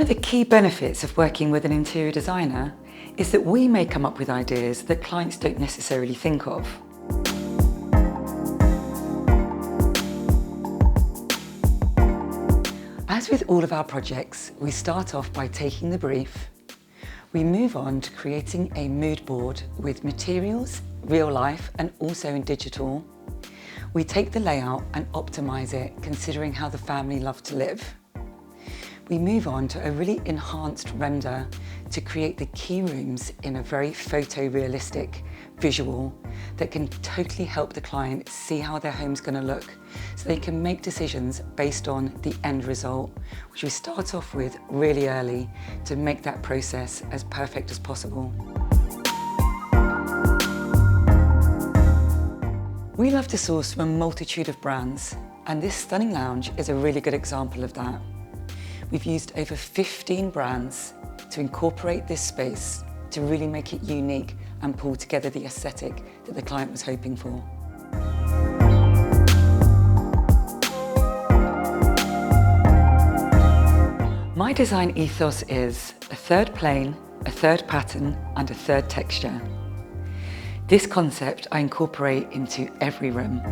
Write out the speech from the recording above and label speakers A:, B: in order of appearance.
A: of the key benefits of working with an interior designer is that we may come up with ideas that clients don't necessarily think of. As with all of our projects, we start off by taking the brief. We move on to creating a mood board with materials, real life, and also in digital. We take the layout and optimise it, considering how the family love to live. We move on to a really enhanced render to create the key rooms in a very photorealistic visual that can totally help the client see how their home's going to look, so they can make decisions based on the end result, which we start off with really early to make that process as perfect as possible. We love to source from a multitude of brands, and this stunning lounge is a really good example of that. We've used over 15 brands to incorporate this space to really make it unique and pull together the aesthetic that the client was hoping for. My design ethos is a third plane, a third pattern, and a third texture. This concept I incorporate into every room.